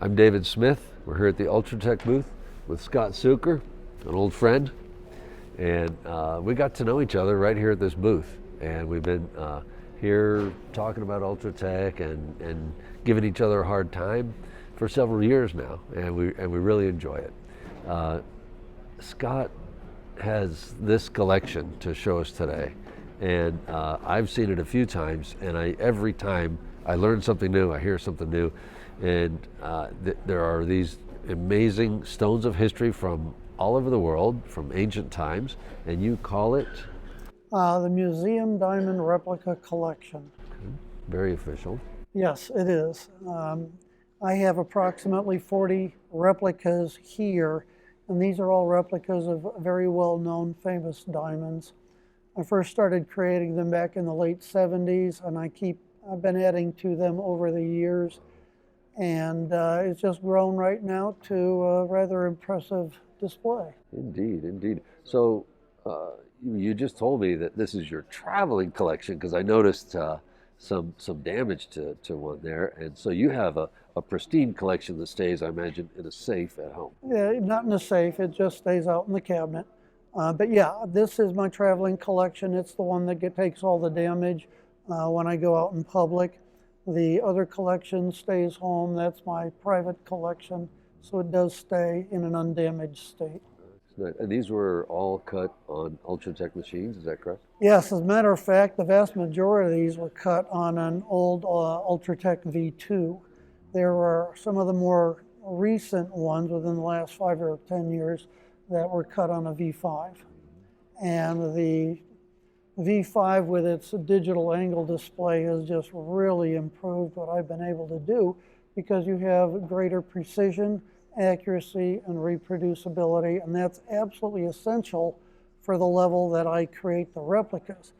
I'm David Smith. We're here at the Ultratech booth with Scott Suker, an old friend, and we got to know each other right here at this booth. And we've been here talking about Ultratech and giving each other a hard time for several years now, and we really enjoy it. Scott has this collection to show us today, and I've seen it a few times, and every time I learn something new, I hear something new, and there are these amazing stones of history from all over the world, from ancient times, and you call it? The Museum Diamond Replica Collection. Very official. Yes, it is. I have approximately 40 replicas here, and these are all replicas of very well-known famous diamonds. I first started creating them back in the late 70s, and I've been adding to them over the years, and it's just grown right now to a rather impressive display. Indeed, indeed. So you just told me that this is your traveling collection, because I noticed some damage to one there, and so you have a pristine collection that stays, I imagine, in a safe at home. Yeah, not in a safe, it just stays out in the cabinet. But yeah, this is my traveling collection. It's the one that takes all the damage when I go out in public. The other collection stays home. That's my private collection, so it does stay in an undamaged state. And these were all cut on Ultratech machines, is that correct? Yes, as a matter of fact, the vast majority of these were cut on an old Ultratech V2. There were some of the more recent ones within the last 5 or 10 years that were cut on a V5. And the V5 with its digital angle display has just really improved what I've been able to do, because you have greater precision, accuracy, and reproducibility, and that's absolutely essential for the level that I create the replicas.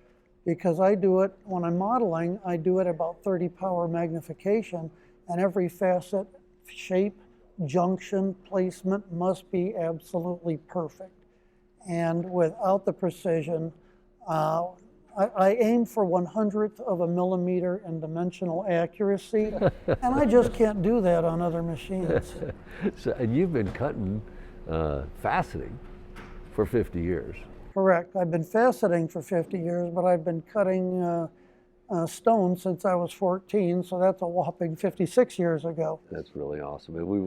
Because I do it, when I'm modeling, I do it about 30 power magnification, and every facet, shape, junction, placement must be absolutely perfect. And without the precision, I aim for 1/100th of a millimeter in dimensional accuracy, and I just can't do that on other machines. So, and you've been cutting faceting for 50 years. Correct. I've been faceting for 50 years, but I've been cutting stone since I was 14, so that's a whopping 56 years ago. That's really awesome, and we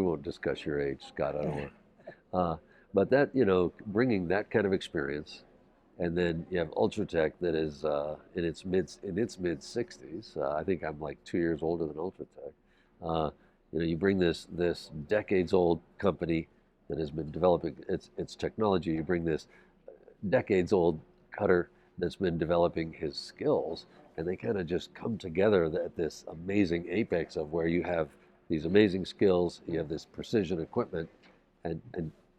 won't discuss your age, Scott. I don't want. But that, bringing that kind of experience, and then you have Ultratech that is in its mid 60s. I think I'm like 2 years older than Ultratech. You bring this decades old company that has been developing its technology. You bring this decades old cutter that's been developing his skills, and they kind of just come together at this amazing apex of where you have these amazing skills, you have this precision equipment, and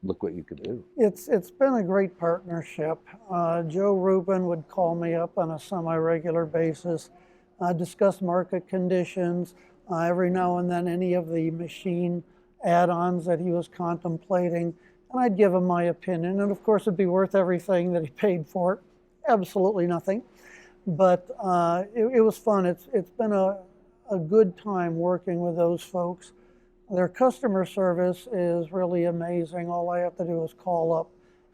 look what you can do. It's been a great partnership. Joe Rubin would call me up on a semi-regular basis, discuss market conditions, every now and then any of the machine add-ons that he was contemplating, and I'd give him my opinion, and of course it'd be worth everything that he paid for it. Absolutely nothing. But it was fun. It's been a good time working with those folks. Their customer service is really amazing. All I have to do is call up.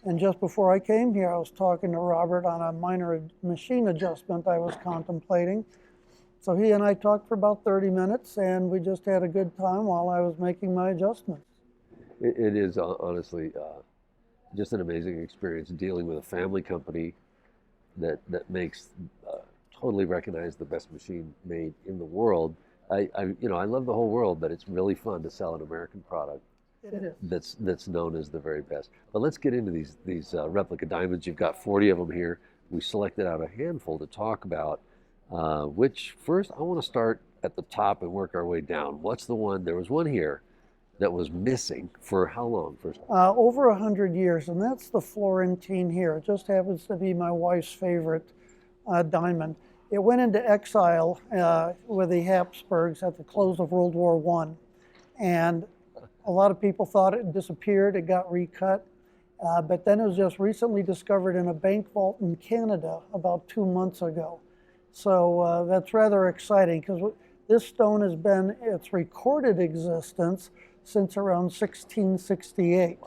And just before I came here, I was talking to Robert on a minor machine adjustment I was contemplating. So he and I talked for about 30 minutes, and we just had a good time while I was making my adjustments. It is honestly just an amazing experience dealing with a family company that makes totally recognize the best machine made in the world. I love the whole world, but it's really fun to sell an American product that's known as the very best. But let's get into these replica diamonds. You've got 40 of them here. We selected out a handful to talk about. Which first, I want to start at the top and work our way down. What's the one? There was one here that was missing for how long? First, over 100 years, and that's the Florentine here. It just happens to be my wife's favorite diamond. It went into exile with the Habsburgs at the close of World War I, and a lot of people thought it disappeared. It got recut, but then it was just recently discovered in a bank vault in Canada about 2 months ago. So that's rather exciting, because This stone has been its recorded existence since around 1668.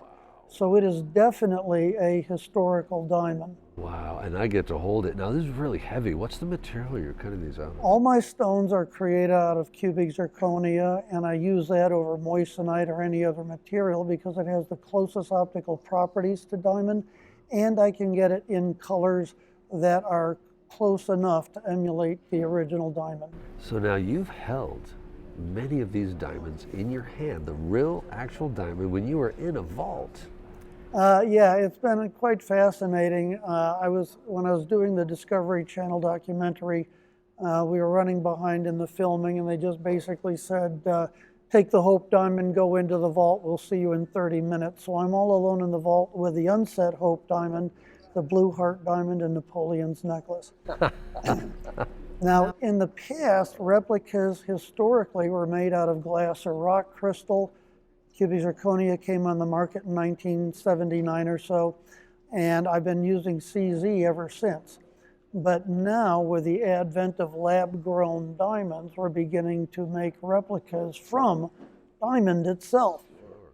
So it is definitely a historical diamond. Wow, and I get to hold it. Now this is really heavy. What's the material you're cutting these out of? All my stones are created out of cubic zirconia, and I use that over moissanite or any other material because it has the closest optical properties to diamond, and I can get it in colors that are close enough to emulate the original diamond. So now you've held many of these diamonds in your hand, the real actual diamond, when you were in a vault. Yeah, it's been quite fascinating. When I was doing the Discovery Channel documentary, we were running behind in the filming, and they just basically said, take the Hope Diamond, go into the vault, we'll see you in 30 minutes. So I'm all alone in the vault with the unset Hope Diamond, the Blue Heart Diamond, and Napoleon's necklace. Now, in the past, replicas historically were made out of glass or rock crystal. Cubic zirconia came on the market in 1979 or so, and I've been using CZ ever since. But now, with the advent of lab-grown diamonds, we're beginning to make replicas from diamond itself.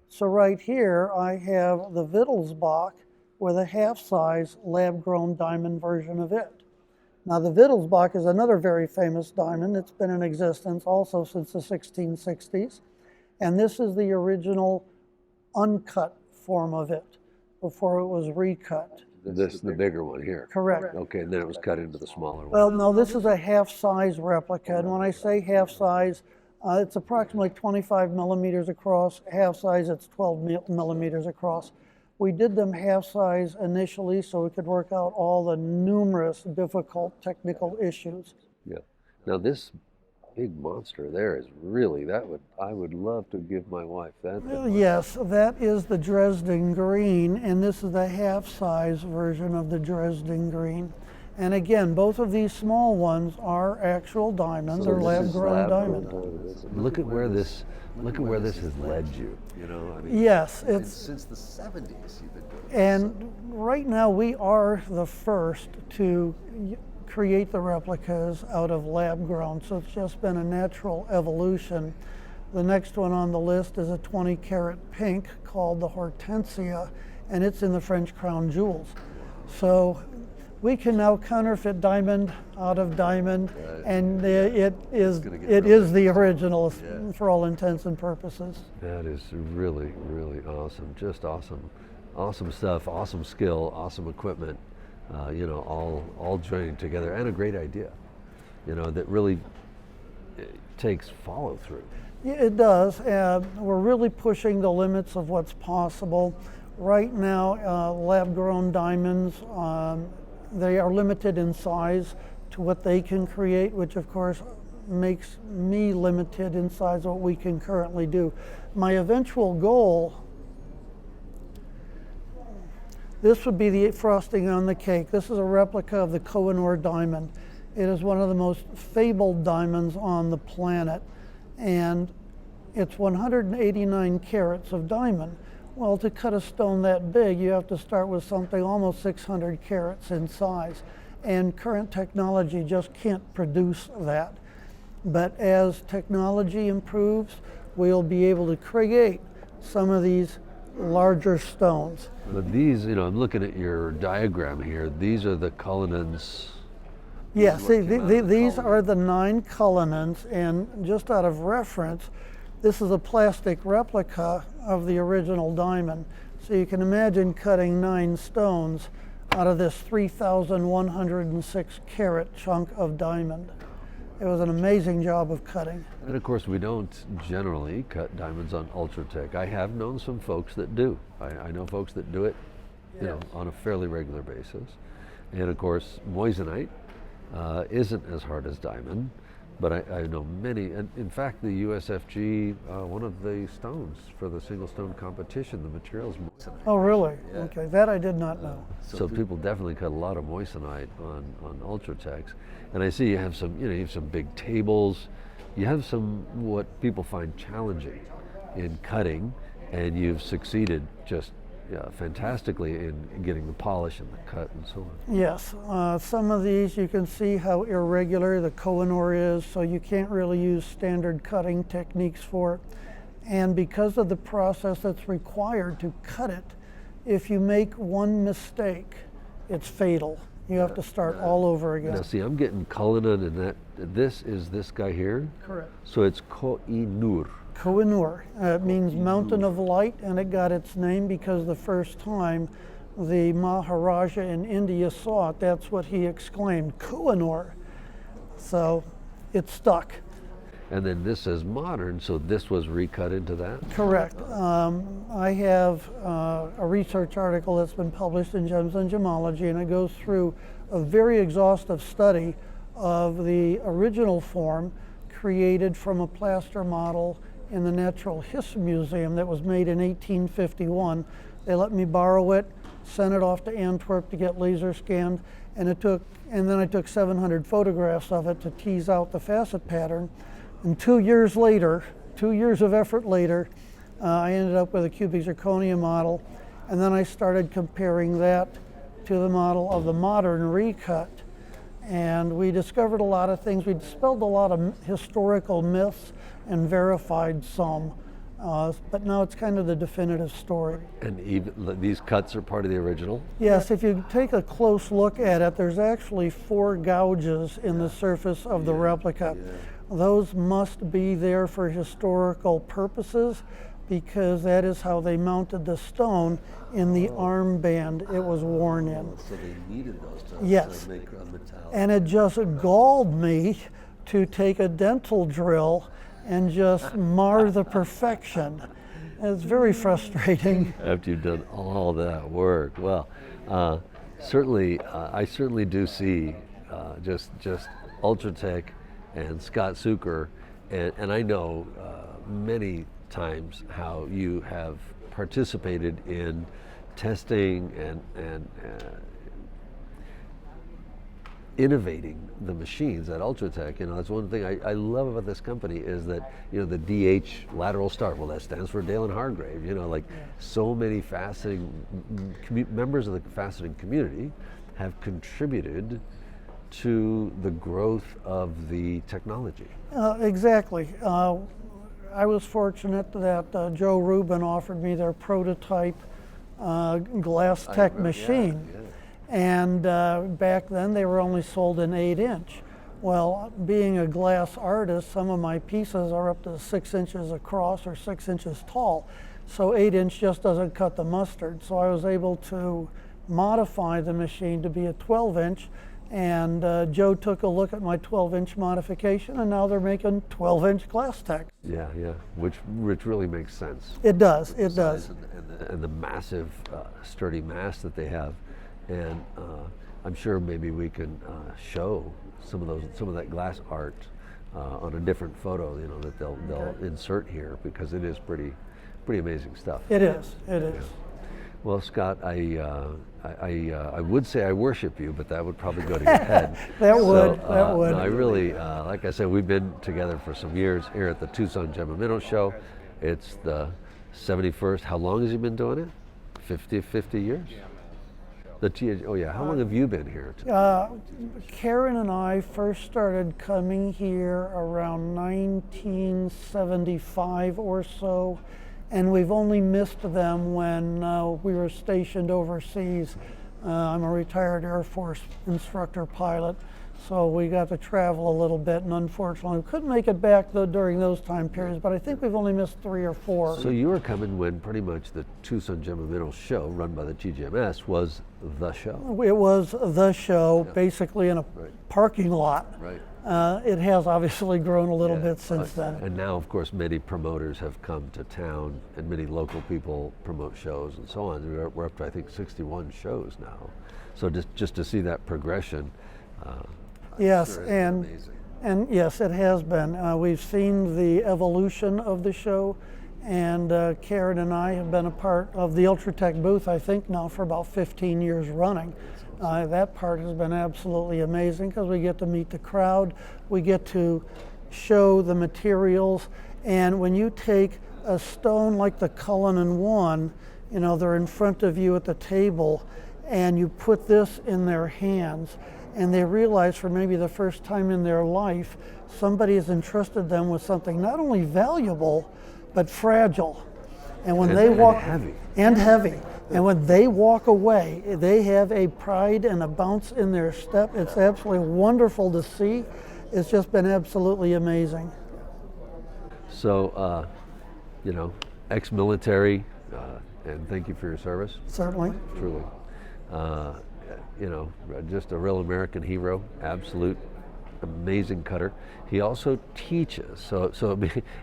So right here, I have the Wittelsbach with a half-size lab-grown diamond version of it. Now, the Wittelsbach is another very famous diamond. It's been in existence also since the 1660s. And this is the original uncut form of it before it was recut. This is the bigger one here. Correct. Okay, and then it was cut into the smaller one. Well, no, this is a half-size replica. And when I say half-size, it's approximately 25 millimeters across. Half-size, it's 12 millimeters across. We did them half-size initially so we could work out all the numerous difficult technical issues. Yeah. Now this big monster there is really, I would love to give my wife that. Yes, that is the Dresden green, and this is the half-size version of the Dresden green. And again, both of these small ones are actual diamonds. They're lab-grown diamonds. Look at where this has led you. You know, I mean, yes, it's since the 70s you've been doing this. And right now we are the first to create the replicas out of lab grown, so it's just been a natural evolution. The next one on the list is a 20 karat pink called the Hortensia, and it's in the French crown jewels. So we can now counterfeit diamond out of diamond, and it is the original for all intents and purposes. That is really, really awesome. Just awesome. Awesome stuff, awesome skill, awesome equipment. You know, all joining together, and a great idea, you know, that really takes follow through. Yeah, it does. We're really pushing the limits of what's possible. Right now, lab-grown diamonds, they are limited in size to what they can create, which of course makes me limited in size of what we can currently do. My eventual goal, this would be the frosting on the cake. This is a replica of the Koh-i-Noor diamond. It is one of the most fabled diamonds on the planet, and it's 189 carats of diamond. Well, to cut a stone that big, you have to start with something almost 600 carats in size, and current technology just can't produce that. But as technology improves, we'll be able to create some of these larger stones. But these, you know, I'm looking at your diagram here. These are the Cullinans. Yes, these are the 9 Cullinans, and just out of reference, this is a plastic replica of the original diamond. So you can imagine cutting 9 stones out of this 3,106 carat chunk of diamond. It was an amazing job of cutting. And of course, we don't generally cut diamonds on Ultratech. I have known some folks that do. I know folks that do it, you know, on a fairly regular basis. And of course, moissanite isn't as hard as diamond, but I know many, and in fact, the USFG, one of the stones for the single stone competition, the material is moissanite. Oh, really? Yeah. Okay, that I did not know. So people definitely cut a lot of moissanite on Ultratechs. And I see you have some, you know, you have some big tables. You have some what people find challenging in cutting, and you've succeeded just fantastically in getting the polish and the cut and so on. Yes, some of these you can see how irregular the Kohinoor is, so you can't really use standard cutting techniques for it. And because of the process that's required to cut it, if you make one mistake, it's fatal. You have to start all over again. Now see, I'm getting Cullinan, and that this is this guy here. Correct. So it's Kohinoor. Kohinoor. It means mountain of light, and it got its name because the first time the Maharaja in India saw it, that's what he exclaimed, Kohinoor. So it stuck. And then this says modern, so this was recut into that? Correct. I have a research article that's been published in Gems and Gemology, and it goes through a very exhaustive study of the original form created from a plaster model in the Natural History Museum that was made in 1851. They let me borrow it, sent it off to Antwerp to get laser scanned, and then I took 700 photographs of it to tease out the facet pattern. And 2 years later, 2 years of effort later, I ended up with a cubic zirconia model, and then I started comparing that to the model of the modern recut. And we discovered a lot of things. We dispelled a lot of historical myths and verified some, but now it's kind of the definitive story. And even these cuts are part of the original? Yes, if you take a close look at it, there's actually 4 gouges in the surface of the replica. Those must be there for historical purposes because that is how they mounted the stone in the armband it was worn in. So they needed those to Yes. make a metallic. And it just galled me to take a dental drill and just mar the perfection. It's very frustrating. After you've done all that work. Well, certainly, I certainly do see just Ultratech and Scott Zucker, and I know many times how you have participated in testing and innovating the machines at Ultratech. You know, that's one thing I love about this company is that, you know, the DH lateral start, well, that stands for Dale and Hargrave. You know, like so many faceting members of the faceting community have contributed to the growth of the technology. Exactly. I was fortunate that Joe Rubin offered me their prototype glass tech machine. Yeah. And back then they were only sold in 8-inch. Well, being a glass artist, some of my pieces are up to 6 inches across or 6 inches tall. So 8-inch just doesn't cut the mustard. So I was able to modify the machine to be a 12-inch. And Joe took a look at my 12-inch modification, and now they're making 12-inch glass tech. Yeah, which really makes sense. It does, it does. And the massive sturdy mass that they have, and I'm sure maybe we can show some of that glass art on a different photo, you know, that they'll insert here, because it is pretty amazing stuff. It is. Yeah. Well, Scott, I would say I worship you, but that would probably go to your head. That would. No, I really, like I said, we've been together for some years here at the Tucson Gem and Mineral Show. It's the 71st. How long has he been doing it? 50 years? How long have you been here? Karen and I first started coming here around 1975 or so. And we've only missed them when we were stationed overseas. I'm a retired Air Force instructor pilot, so we got to travel a little bit, and unfortunately we couldn't make it back during those time periods, but I think we've only missed 3 or 4. So you were coming when pretty much the Tucson Gem and Mineral Show, run by the TGMS, was the show. It was the show, basically in a parking lot. Right. It has obviously grown a little bit since then. And now, of course, many promoters have come to town, and many local people promote shows and so on. We're up to, I think, 61 shows now. So just to see that progression, yes, sure and yes, it has been. We've seen the evolution of the show, and Karen and I have been a part of the Ultratech booth, I think, now for about 15 years running. That part has been absolutely amazing because we get to meet the crowd, we get to show the materials, and when you take a stone like the Cullinan 1 you know, they're in front of you at the table, and you put this in their hands, and they realize for maybe the first time in their life, somebody has entrusted them with something not only valuable, but fragile. And when they walk, and heavy. And when they walk away, they have a pride and a bounce in their step. It's absolutely wonderful to see. It's just been absolutely amazing. So, you know, ex-military, and thank you for your service. Certainly. Truly. You know, just a real American hero, absolute amazing cutter. He also teaches, so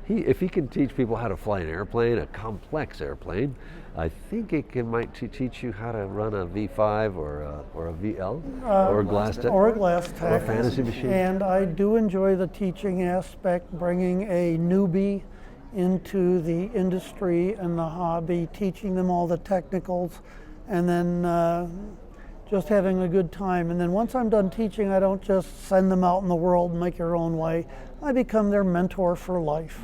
if he can teach people how to fly an airplane, a complex airplane, I think it might teach you how to run a V5 or a VL or a glass tech or a glass tech or a fantasy machine. And I do enjoy the teaching aspect, bringing a newbie into the industry and the hobby, teaching them all the technicals, and then just having a good time. And then once I'm done teaching, I don't just send them out in the world and make your own way. I become their mentor for life.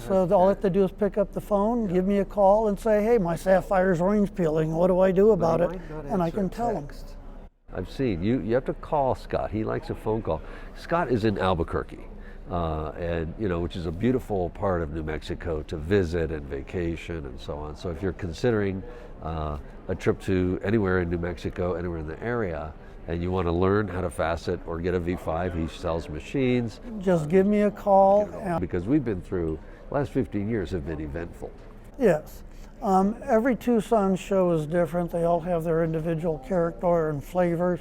So all I have to do is pick up the phone, give me a call, and say, hey, my Sapphire's orange peeling. What do I do about it? And I can tell them. I've seen you have to call Scott. He likes a phone call. Scott is in Albuquerque. And you know, which is a beautiful part of New Mexico to visit and vacation and so on. So if you're considering a trip to anywhere in New Mexico, anywhere in the area, and you want to learn how to facet or get a V5, he sells machines. Just give me a call. Because we've been through, the last 15 years have been eventful. Yes. Every Tucson show is different. They all have their individual character and flavors.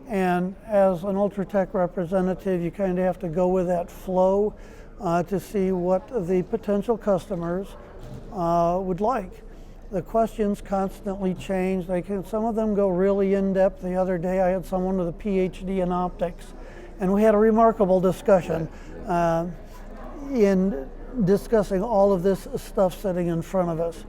And as an Ultratech representative, you kind of have to go with that flow to see what the potential customers would like. The questions constantly change. Some of them go really in-depth. The other day I had someone with a PhD in optics, and we had a remarkable discussion in discussing all of this stuff sitting in front of us.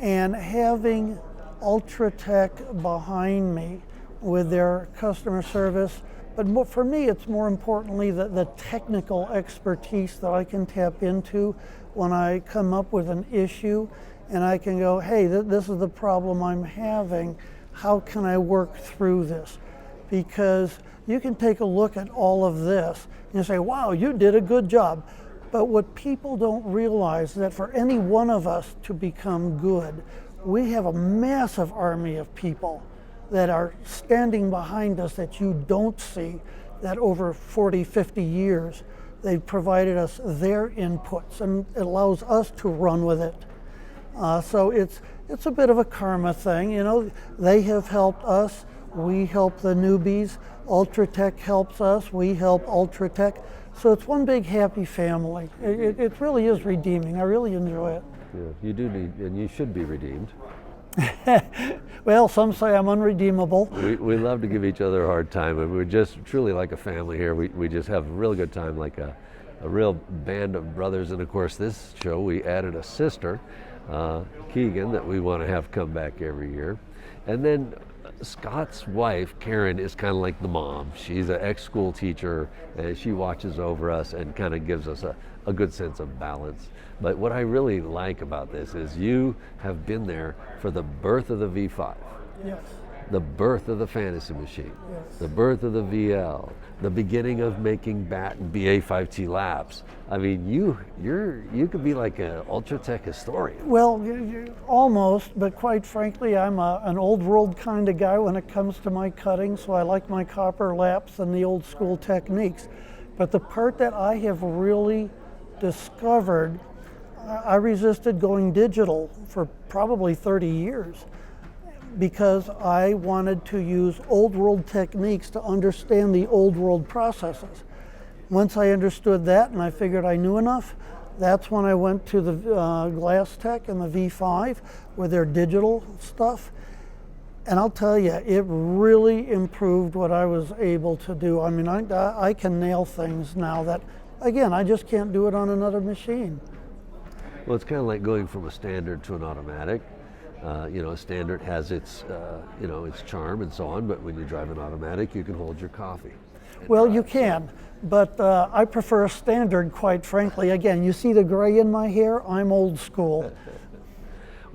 And having Ultratech behind me with their customer service, but for me it's more importantly the technical expertise that I can tap into when I come up with an issue, and I can go, hey, this is the problem I'm having, how can I work through this? Because you can take a look at all of this and say, wow, you did a good job. But what people don't realize is that for any one of us to become good, we have a massive army of people that are standing behind us that you don't see, that over 40, 50 years, they've provided us their inputs, and it allows us to run with it. So it's a bit of a karma thing. You know, they have helped us, we help the newbies, Ultratech helps us, we help Ultratech. So it's one big happy family. It really is redeeming. I really enjoy it. Yeah, you do need, and you should be redeemed. Well, some say I'm unredeemable. We love to give each other a hard time, and we're just truly like a family here. We just have a really good time, like a real band of brothers. And of course, this show we added a sister, Keegan, that we want to have come back every year. And then Scott's wife, Karen, is kind of like the mom. She's an ex-school teacher, and she watches over us and kind of gives us a good sense of balance. But what I really like about this is you have been there for the birth of the V5, Yes. the birth of the fantasy machine, Yes. the birth of the VL, the beginning of making BAT and BA5T laps. I mean, you could be like an Ultratech historian. Well, almost, but quite frankly, I'm an old world kind of guy when it comes to my cutting, so I like my copper laps and the old school techniques. But the part that I have really discovered, I resisted going digital for probably 30 years because I wanted to use old world techniques to understand the old world processes. Once I understood that and I figured I knew enough, that's when I went to the Glass Tech and the V5 with their digital stuff. And I'll tell you, it really improved what I was able to do. I mean, I can nail things now that, again, I just can't do it on another machine. Well, it's kind of like going from a standard to an automatic. You know, a standard has its, you know, its charm and so on, but when you drive an automatic, you can hold your coffee. Well, you can, but I prefer a standard, quite frankly. Again, you see the gray in my hair? I'm old school.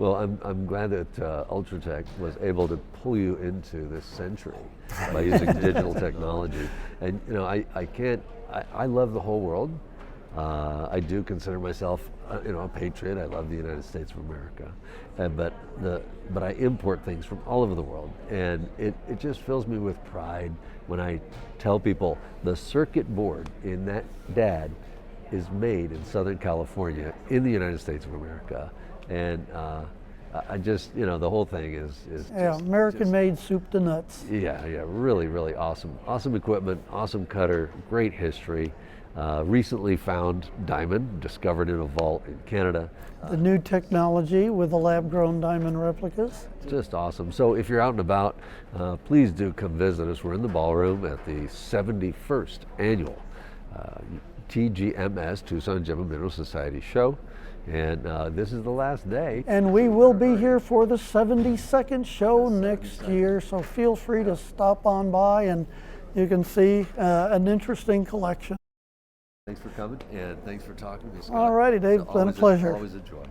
Well, I'm glad that Ultratech was able to pull you into this century by using digital technology. And you know, I love the whole world. I do consider myself, you know, a patriot. I love the United States of America, but I import things from all over the world, and it just fills me with pride when I tell people the circuit board in that dad is made in Southern California in the United States of America, and I just, you know, the whole thing is Yeah, just, American-made soup to nuts. yeah, really, really awesome equipment, awesome cutter, great history. Recently found diamond, discovered in a vault in Canada. The new technology with the lab-grown diamond replicas. Just awesome. So if you're out and about, please do come visit us. We're in the ballroom at the 71st annual TGMS, Tucson Gem and Mineral Society show. And this is the last day. And we will be here for the 72nd show next year, so feel free to stop on by and you can see an interesting collection. Thanks for coming, and thanks for talking to me, Scott. All righty, Dave. It's been a pleasure. Always a joy.